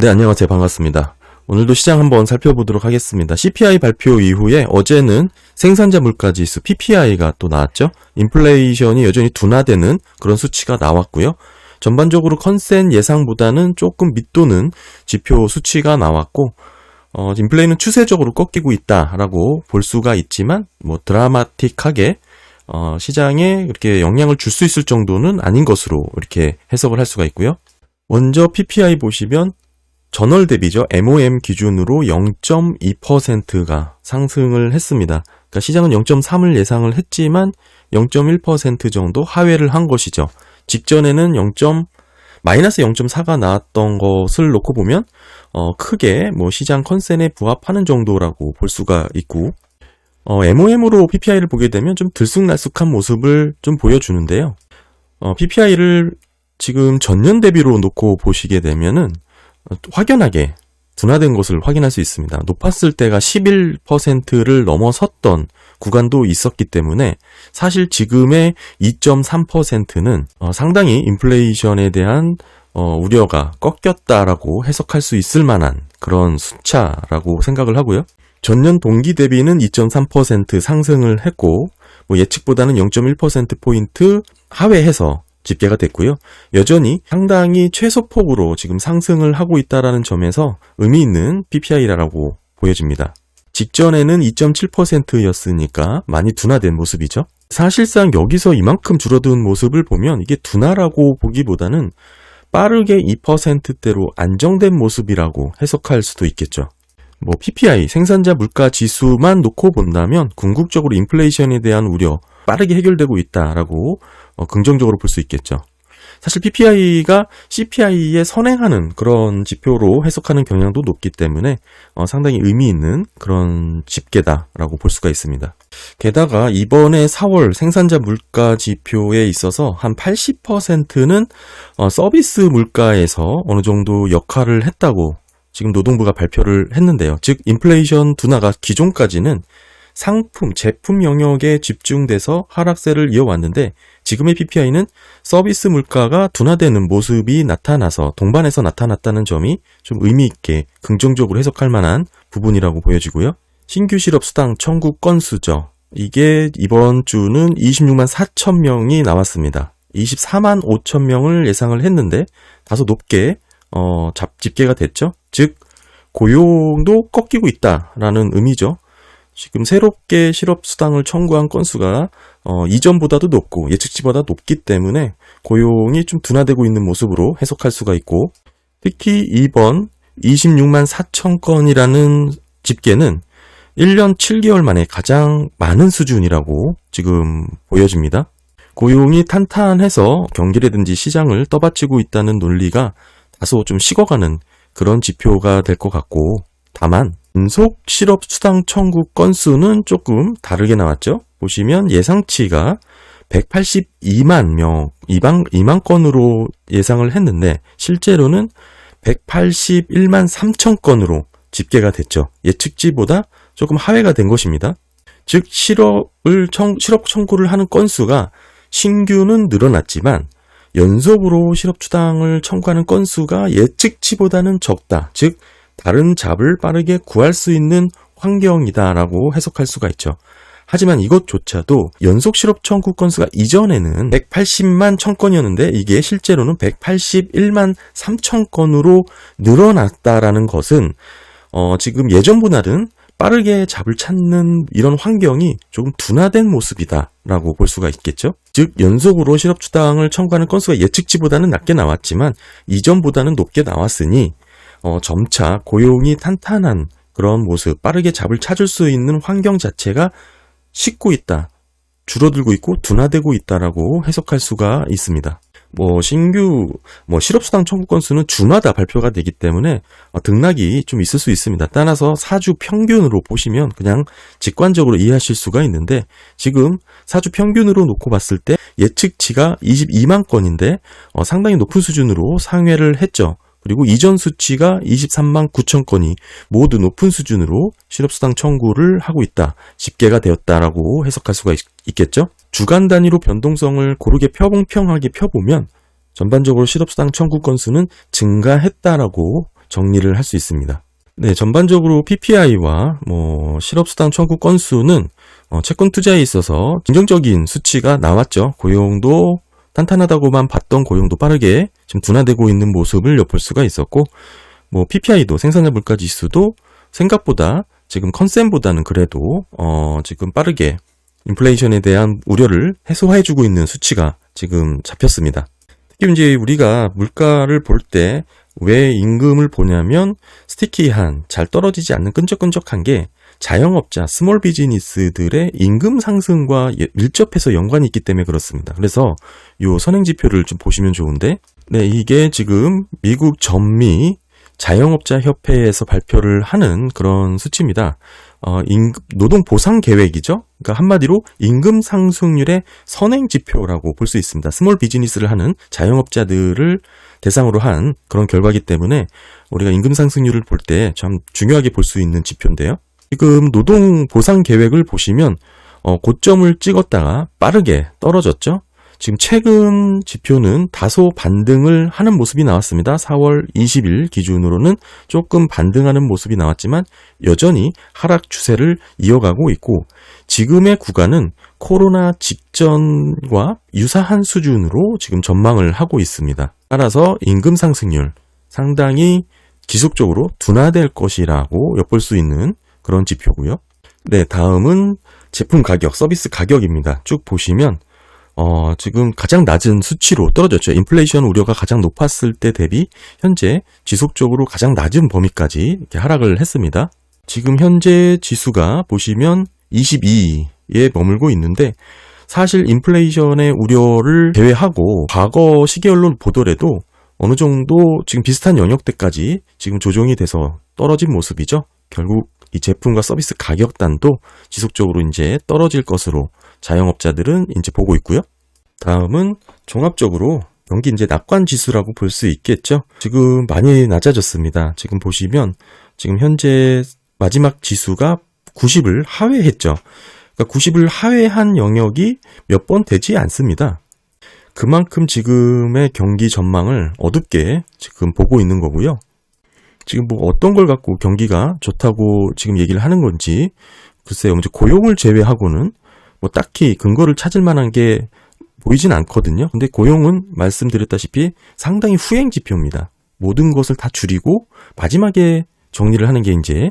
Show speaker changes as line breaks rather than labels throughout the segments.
네, 안녕하세요. 반갑습니다. 오늘도 시장 한번 살펴보도록 하겠습니다. CPI 발표 이후에 어제는 생산자 물가지수 PPI가 또 나왔죠. 인플레이션이 여전히 둔화되는 그런 수치가 나왔고요. 전반적으로 컨센 예상보다는 조금 밑도는 지표 수치가 나왔고, 인플레이는 추세적으로 꺾이고 있다라고 볼 수가 있지만, 드라마틱하게 시장에 이렇게 영향을 줄 수 있을 정도는 아닌 것으로 이렇게 해석을 할 수가 있고요. 먼저 PPI 보시면 전월 대비죠. MOM 기준으로 0.2%가 상승을 했습니다. 그러니까 시장은 0.3을 예상을 했지만 0.1% 정도 하회를 한 것이죠. 직전에는 마이너스 0.4가 나왔던 것을 놓고 보면 크게 시장 컨센에 부합하는 정도라고 볼 수가 있고, MOM으로 PPI를 보게 되면 좀 들쑥날쑥한 모습을 좀 보여주는데요. PPI를 지금 전년 대비로 놓고 보시게 되면은 확연하게 둔화된 것을 확인할 수 있습니다. 높았을 때가 11%를 넘어섰던 구간도 있었기 때문에 사실 지금의 2.3%는 상당히 인플레이션에 대한 우려가 꺾였다라고 해석할 수 있을 만한 그런 숫자라고 생각을 하고요. 전년 동기 대비는 2.3% 상승을 했고, 예측보다는 0.1%포인트 하회해서 집계가 됐고요. 여전히 상당히 최소폭으로 지금 상승을 하고 있다는 점에서 의미 있는 PPI라고 보여집니다. 직전에는 2.7%였으니까 많이 둔화된 모습이죠. 사실상 여기서 이만큼 줄어든 모습을 보면 이게 둔화라고 보기보다는 빠르게 2%대로 안정된 모습이라고 해석할 수도 있겠죠. PPI, 생산자 물가 지수만 놓고 본다면 궁극적으로 인플레이션에 대한 우려 빠르게 해결되고 있다라고 긍정적으로 볼 수 있겠죠. 사실 PPI가 CPI에 선행하는 그런 지표로 해석하는 경향도 높기 때문에 상당히 의미 있는 그런 집계다라고 볼 수가 있습니다. 게다가 이번에 4월 생산자 물가 지표에 있어서 한 80%는 서비스 물가에서 어느 정도 역할을 했다고 지금 노동부가 발표를 했는데요. 즉 인플레이션 둔화가 기존까지는 상품, 제품 영역에 집중돼서 하락세를 이어왔는데 지금의 PPI는 서비스 물가가 둔화되는 모습이 나타나서 동반해서 나타났다는 점이 좀 의미 있게 긍정적으로 해석할 만한 부분이라고 보여지고요. 신규 실업 수당 청구 건수죠. 이게 이번 주는 26만 4천 명이 나왔습니다. 24만 5천 명을 예상을 했는데 다소 높게 집계가 됐죠. 즉 고용도 꺾이고 있다라는 의미죠. 지금 새롭게 실업수당을 청구한 건수가 이전보다도 높고 예측치보다 높기 때문에 고용이 좀 둔화되고 있는 모습으로 해석할 수가 있고, 특히 이번 26만 4천 건이라는 집계는 1년 7개월 만에 가장 많은 수준이라고 지금 보여집니다. 고용이 탄탄해서 경기라든지 시장을 떠받치고 있다는 논리가 다소 좀 식어가는 그런 지표가 될 것 같고, 다만 연속 실업 수당 청구 건수는 조금 다르게 나왔죠. 보시면 예상치가 182만 명, 2만 건으로 예상을 했는데 실제로는 181만 3천 건으로 집계가 됐죠. 예측치보다 조금 하회가 된 것입니다. 즉 실업 청구를 하는 건수가 신규는 늘어났지만 연속으로 실업수당을 청구하는 건수가 예측치보다는 적다. 즉 다른 잡을 빠르게 구할 수 있는 환경이다라고 해석할 수가 있죠. 하지만 이것조차도 연속 실업 청구 건수가 이전에는 180만 천 건이었는데 이게 실제로는 181만 3천 건으로 늘어났다라는 것은 지금 예전보다는 빠르게 잡을 찾는 이런 환경이 조금 둔화된 모습이다라고 볼 수가 있겠죠. 즉 연속으로 실업수당을 청구하는 건수가 예측치보다는 낮게 나왔지만 이전보다는 높게 나왔으니 점차 고용이 탄탄한 그런 모습, 빠르게 잡을 찾을 수 있는 환경 자체가 식고 있다, 줄어들고 있고 둔화되고 있다라고 해석할 수가 있습니다. 신규 실업수당 청구 건수는 주마다 발표가 되기 때문에 등락이 좀 있을 수 있습니다. 따라서 4주 평균으로 보시면 그냥 직관적으로 이해하실 수가 있는데, 지금 4주 평균으로 놓고 봤을 때 예측치가 22만 건인데 상당히 높은 수준으로 상회를 했죠. 그리고 이전 수치가 23만 9천 건이 모두 높은 수준으로 실업수당 청구를 하고 있다, 집계가 되었다라고 해석할 수가 있겠죠. 주간 단위로 변동성을 고르게 평평하게 펴보면 전반적으로 실업수당 청구 건수는 증가했다라고 정리를 할 수 있습니다. 네, 전반적으로 PPI와 실업수당 청구 건수는 채권 투자에 있어서 긍정적인 수치가 나왔죠. 고용도 탄탄하다고만 봤던 고용도 빠르게 지금 둔화되고 있는 모습을 엿볼 수가 있었고, PPI도 생산자 물가 지수도 생각보다 지금 컨센보다는 그래도 지금 빠르게 인플레이션에 대한 우려를 해소해주고 있는 수치가 지금 잡혔습니다. 특히 이제 우리가 물가를 볼 때 왜 임금을 보냐면 스티키한, 잘 떨어지지 않는 끈적끈적한 게 자영업자, 스몰 비즈니스들의 임금 상승과 밀접해서 연관이 있기 때문에 그렇습니다. 그래서 요 선행지표를 좀 보시면 좋은데, 네, 이게 지금 미국 전미 자영업자 협회에서 발표를 하는 그런 수치입니다. 노동 보상 계획이죠. 그러니까 한마디로 임금 상승률의 선행 지표라고 볼 수 있습니다. 스몰 비즈니스를 하는 자영업자들을 대상으로 한 그런 결과이기 때문에 우리가 임금 상승률을 볼 때 참 중요하게 볼 수 있는 지표인데요. 지금 노동 보상 계획을 보시면 고점을 찍었다가 빠르게 떨어졌죠. 지금 최근 지표는 다소 반등을 하는 모습이 나왔습니다. 4월 20일 기준으로는 조금 반등하는 모습이 나왔지만 여전히 하락 추세를 이어가고 있고, 지금의 구간은 코로나 직전과 유사한 수준으로 지금 전망을 하고 있습니다. 따라서 임금 상승률 상당히 지속적으로 둔화될 것이라고 엿볼 수 있는 그런 지표고요. 네, 다음은 제품 가격, 서비스 가격입니다. 쭉 보시면 지금 가장 낮은 수치로 떨어졌죠. 인플레이션 우려가 가장 높았을 때 대비 현재 지속적으로 가장 낮은 범위까지 이렇게 하락을 했습니다. 지금 현재 지수가 보시면 22에 머물고 있는데, 사실 인플레이션의 우려를 제외하고 과거 시계열로 보더라도 어느 정도 지금 비슷한 영역대까지 지금 조정이 돼서 떨어진 모습이죠. 결국 이 제품과 서비스 가격단도 지속적으로 이제 떨어질 것으로 자영업자들은 이제 보고 있고요. 다음은 종합적으로 경기 이제 낙관 지수라고 볼 수 있겠죠. 지금 많이 낮아졌습니다. 지금 보시면 지금 현재 마지막 지수가 90을 하회했죠. 그러니까 90을 하회한 영역이 몇 번 되지 않습니다. 그만큼 지금의 경기 전망을 어둡게 지금 보고 있는 거고요. 지금 어떤 걸 갖고 경기가 좋다고 지금 얘기를 하는 건지 글쎄요. 이제 고용을 제외하고는 딱히 근거를 찾을 만한 게 보이진 않거든요. 근데 고용은 말씀드렸다시피 상당히 후행 지표입니다. 모든 것을 다 줄이고 마지막에 정리를 하는 게 이제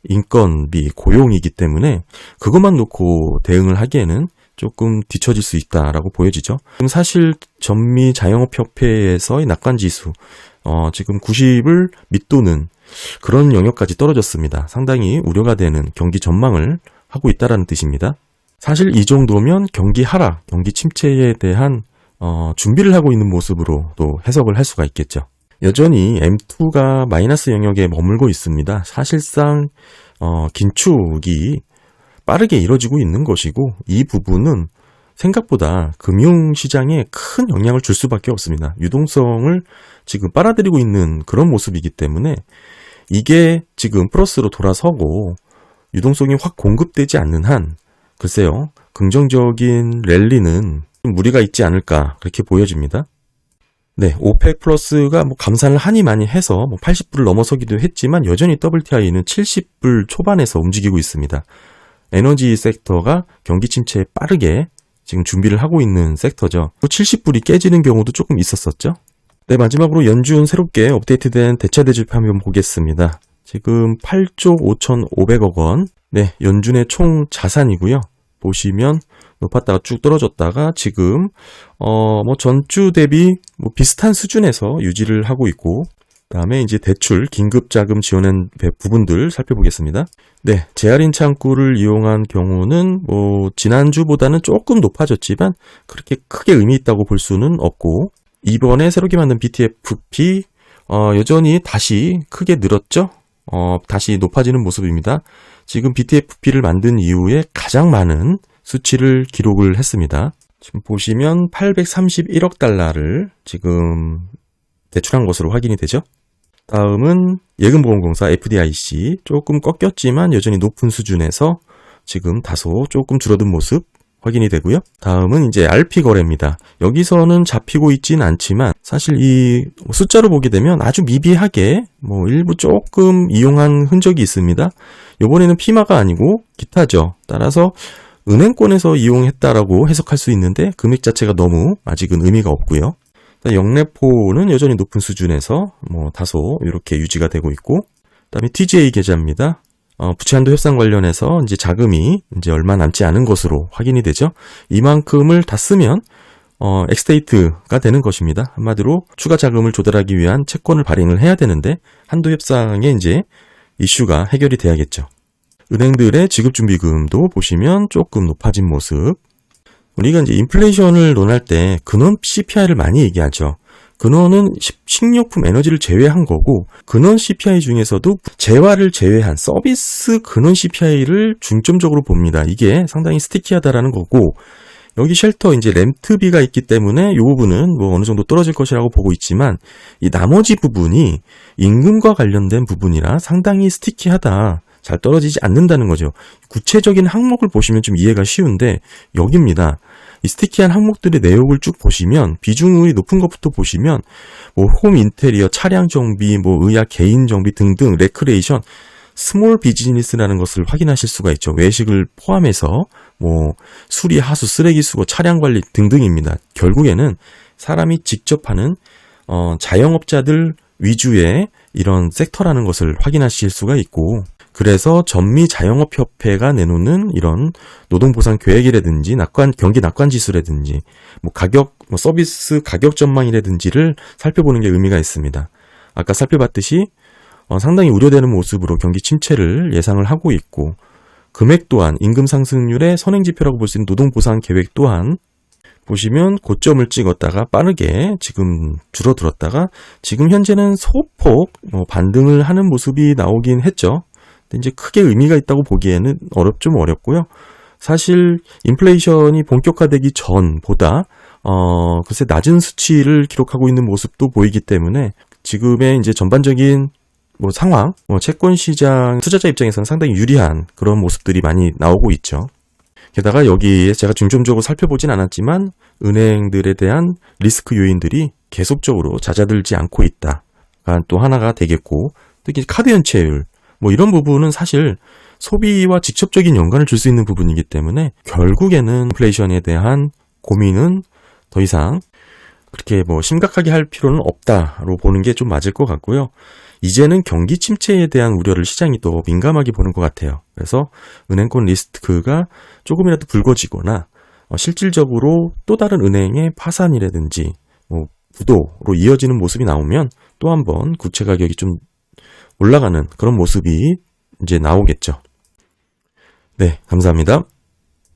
인건비, 고용이기 때문에 그것만 놓고 대응을 하기에는 조금 뒤처질 수 있다라고 보여지죠. 지금 사실 전미 자영업협회에서의 낙관지수 지금 90을 밑도는 그런 영역까지 떨어졌습니다. 상당히 우려가 되는 경기 전망을 하고 있다는 뜻입니다. 사실 이 정도면 경기 하락, 경기 침체에 대한 준비를 하고 있는 모습으로 또 해석을 할 수가 있겠죠. 여전히 M2가 마이너스 영역에 머물고 있습니다. 사실상 긴축이 빠르게 이뤄지고 있는 것이고, 이 부분은 생각보다 금융시장에 큰 영향을 줄 수밖에 없습니다. 유동성을 지금 빨아들이고 있는 그런 모습이기 때문에 이게 지금 플러스로 돌아서고 유동성이 확 공급되지 않는 한 글쎄요, 긍정적인 랠리는 무리가 있지 않을까 그렇게 보여집니다. 네, 오펙 플러스가 감산을 하니 많이 해서 80불을 넘어서기도 했지만 여전히 WTI는 70불 초반에서 움직이고 있습니다. 에너지 섹터가 경기 침체에 빠르게 지금 준비를 하고 있는 섹터죠. 70불이 깨지는 경우도 조금 있었었죠. 네, 마지막으로 연준 새롭게 업데이트된 대차대조표 한번 보겠습니다. 지금 8조 5,500억 원. 네, 연준의 총 자산이고요. 보시면 높았다가 쭉 떨어졌다가 지금 전주 대비 비슷한 수준에서 유지를 하고 있고, 그다음에 이제 대출 긴급 자금 지원한 부분들 살펴보겠습니다. 네, 재할인 창구를 이용한 경우는 지난주보다는 조금 높아졌지만 그렇게 크게 의미 있다고 볼 수는 없고, 이번에 새롭게 만든 BTFP 여전히 다시 크게 늘었죠. 다시 높아지는 모습입니다. 지금 BTFP를 만든 이후에 가장 많은 수치를 기록을 했습니다. 지금 보시면 831억 달러를 지금 대출한 것으로 확인이 되죠. 다음은 예금보험공사 FDIC, 조금 꺾였지만 여전히 높은 수준에서 지금 다소 조금 줄어든 모습 확인이 되고요. 다음은 이제 RP 거래입니다. 여기서는 잡히고 있진 않지만 사실 이 숫자로 보게 되면 아주 미비하게 일부 조금 이용한 흔적이 있습니다. 요번에는 피마가 아니고 기타죠. 따라서 은행권에서 이용했다라고 해석할 수 있는데 금액 자체가 너무 아직은 의미가 없고요. 영래포는 여전히 높은 수준에서 다소 이렇게 유지가 되고 있고, 그다음에 TGA 계좌입니다. 부채한도 협상 관련해서 이제 자금이 이제 얼마 남지 않은 것으로 확인이 되죠. 이만큼을 다 쓰면 엑스테이트가 되는 것입니다. 한마디로 추가 자금을 조달하기 위한 채권을 발행을 해야 되는데 한도 협상의 이제 이슈가 해결이 돼야겠죠. 은행들의 지급준비금도 보시면 조금 높아진 모습. 우리가 이제 인플레이션을 논할 때 근원 CPI를 많이 얘기하죠. 근원은 식료품, 에너지를 제외한 거고, 근원 CPI 중에서도 재화를 제외한 서비스 근원 CPI를 중점적으로 봅니다. 이게 상당히 스티키하다라는 거고, 여기 쉘터 이제 렌트비가 있기 때문에 이 부분은 어느 정도 떨어질 것이라고 보고 있지만, 이 나머지 부분이 임금과 관련된 부분이라 상당히 스티키하다. 잘 떨어지지 않는다는 거죠. 구체적인 항목을 보시면 좀 이해가 쉬운데 여기입니다. 이 스티키한 항목들의 내용을 쭉 보시면 비중이 높은 것부터 보시면 홈 인테리어, 차량 정비, 의약 개인 정비 등등 레크레이션, 스몰 비즈니스라는 것을 확인하실 수가 있죠. 외식을 포함해서 수리, 하수, 쓰레기 수거, 차량 관리 등등입니다. 결국에는 사람이 직접 하는 자영업자들 위주의 이런 섹터라는 것을 확인하실 수가 있고, 그래서 전미자영업협회가 내놓는 이런 노동보상 계획이라든지 경기 낙관지수라든지 서비스 가격 전망이라든지를 살펴보는 게 의미가 있습니다. 아까 살펴봤듯이 상당히 우려되는 모습으로 경기 침체를 예상을 하고 있고, 금액 또한 임금 상승률의 선행지표라고 볼 수 있는 노동보상 계획 또한 보시면 고점을 찍었다가 빠르게 지금 줄어들었다가 지금 현재는 소폭 반등을 하는 모습이 나오긴 했죠. 근데 이제 크게 의미가 있다고 보기에는 좀 어렵고요. 사실 인플레이션이 본격화되기 전보다 글쎄 낮은 수치를 기록하고 있는 모습도 보이기 때문에 지금의 이제 전반적인 상황, 채권 시장 투자자 입장에서는 상당히 유리한 그런 모습들이 많이 나오고 있죠. 게다가 여기에 제가 중점적으로 살펴보진 않았지만 은행들에 대한 리스크 요인들이 계속적으로 잦아들지 않고 있다가 또 하나가 되겠고, 특히 카드 연체율 이런 부분은 사실 소비와 직접적인 연관을 줄 수 있는 부분이기 때문에 결국에는 인플레이션에 대한 고민은 더 이상 그렇게 심각하게 할 필요는 없다로 보는 게 좀 맞을 것 같고요. 이제는 경기 침체에 대한 우려를 시장이 또 민감하게 보는 것 같아요. 그래서 은행권 리스크가 조금이라도 불거지거나 실질적으로 또 다른 은행의 파산이라든지 부도로 이어지는 모습이 나오면 또 한번 구체 가격이 좀 올라가는 그런 모습이 이제 나오겠죠. 네, 감사합니다.